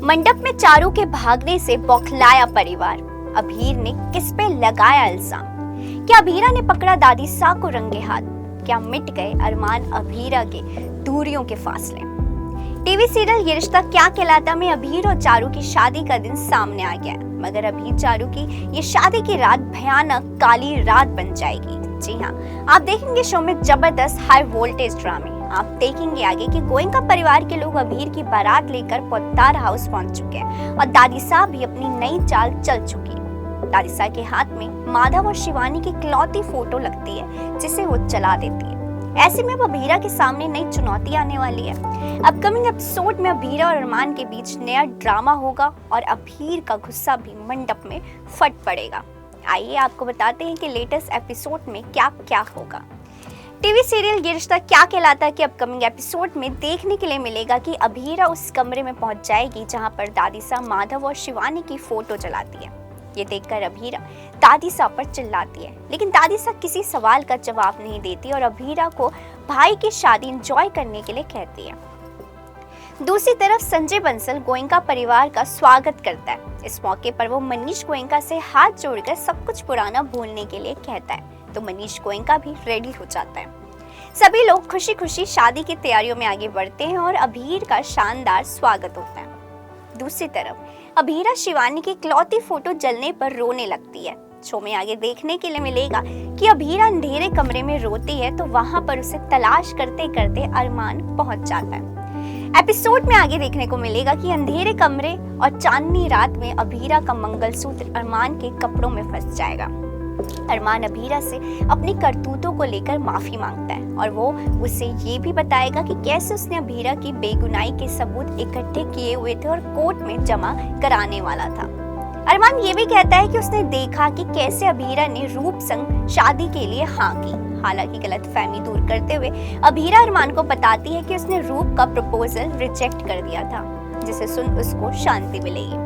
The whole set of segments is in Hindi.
मंडप में चारू के भागने से बौखलाया परिवार। अभीर ने किस पे लगाया इल्जाम? क्या अभीरा ने पकड़ा दादी सा को रंगे हाथ? क्या मिट गए अरमान अभीरा के दूरियों के फासले? टीवी सीरियल ये रिश्ता क्या कहलाता में अभीर और चारू की शादी का दिन सामने आ गया, मगर अभीर चारू की ये शादी की रात भयानक काली रात बन जाएगी। जी हाँ, आप देखेंगे शो में जबरदस्त हाई वोल्टेज ड्रामे। आप देखेंगे आगे कि गोयनका परिवार के लोग अभीर की बारात लेकर पोद्दार हाउस पहुंच चुके हैं और दादी साहब भी अपनी नई चाल चल चुकी है। दादी साहब के हाथ में माधव और शिवानी की इकलौती फोटो लगती है जिसे वो चला देती है। ऐसे में अब अभीरा के सामने नई चुनौती आने वाली है। अपकमिंग एपिसोड में अभीरा और अरमान के बीच नया ड्रामा होगा और अभीर का गुस्सा भी मंडप में फट पड़ेगा। आइए आपको बताते हैं कि लेटेस्ट एपिसोड में क्या क्या होगा। टीवी सीरियल ये रिश्ता क्या कहलाता है कि अपकमिंग एपिसोड में देखने के लिए मिलेगा कि अभीरा उस कमरे में पहुंच जाएगी जहां पर दादी साहब माधव और शिवानी की फोटो जलाती है। ये देखकर अभीरा दादी साहब पर चिल्लाती है, लेकिन दादी साहब किसी सवाल का जवाब नहीं देती और अभीरा को भाई की शादी एंजॉय करने के लिए कहती है। दूसरी तरफ संजय बंसल गोयनका परिवार का स्वागत करता है। इस मौके पर वो मनीष गोयनका से हाथ जोड़कर सब कुछ पुराना भूलने के लिए कहता है, तो मनीष गोयनका भी रेडी हो जाता है। सभी लोग खुशी खुशी शादी की तैयारियों में आगे बढ़ते हैं और अभीर का शानदार स्वागत होता है। दूसरी तरफ अभीरा शिवानी की इकलौती फोटो जलने पर रोने लगती है। शो में आगे देखने के लिए मिलेगा कि अभीरा अंधेरे कमरे में रोती है तो वहां पर उसे तलाश करते करते अरमान पहुंच जाता है। एपिसोड में आगे देखने को मिलेगा कि अंधेरे कमरे और चांदनी रात में अभीरा का मंगलसूत्र अरमान के कपड़ों में फंस जाएगा। अरमान अभीरा से अपनी करतूतों को लेकर माफी मांगता है और वो उसे ये भी बताएगा कि कैसे उसने अभीरा की बेगुनाही के सबूत इकट्ठे किए हुए थे और कोर्ट में जमा कराने वाला था। अरमान ये भी कहता है कि उसने देखा कि कैसे अभीरा ने रूप संग शादी के लिए हाँ की। हालांकि गलतफहमी दूर करते हुए अभीरा अरमान को बताती है कि उसने रूप का प्रपोजल रिजेक्ट कर दिया था, जिसे सुन उसको शांति मिलेगी।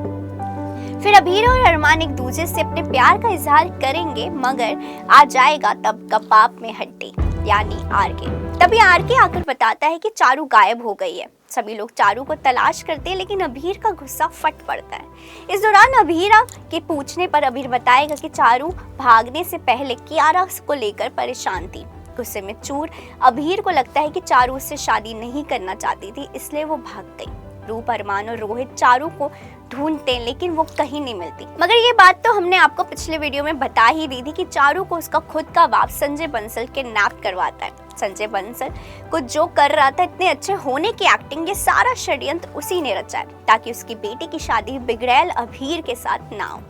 फिर अभीरा और अरमान एक दूसरे से अपने प्यार का इजहार करेंगे, मगर आ जाएगा तब कबाब में हड्डी यानी आरके। तभी आरके आकर बताता है कि चारू गायब हो गई है। सभी लोग चारू को तलाश करते हैं, लेकिन अभीर का गुस्सा फट पड़ता है। इस दौरान अभीरा के पूछने पर अभीर बताएगा कि चारू भागने से पहले कियारा को लेकर परेशान थी। गुस्से में चूर अभीर को लगता है कि चारू उससे शादी नहीं करना चाहती थी, इसलिए वो भाग गई। रूप, अरमान और रोहित चारू को ढूंढते हैं, लेकिन वो कहीं नहीं मिलती। मगर ये बात तो हमने आपको पिछले वीडियो में बता ही दी थी कि चारू को उसका खुद का बाप संजय बंसल किडनैप करवाता है। संजय बंसल को जो कर रहा था, इतने अच्छे होने की एक्टिंग, ये सारा षड्यंत्र उसी ने रचा है ताकि उसकी बेटी की शादी बिगड़ैल अभीर के साथ ना हो।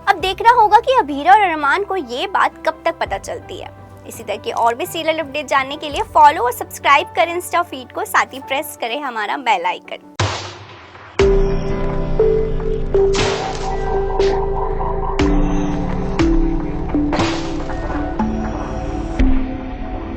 अब देखना होगा कि अभीरा और अरमान को ये बात कब तक पता चलती है। इसी तरह के और भी सीरियल अपडेट जानने के लिए फॉलो और सब्सक्राइब करें इंस्टा फीड को, साथ ही प्रेस करें हमारा बेल आइकन।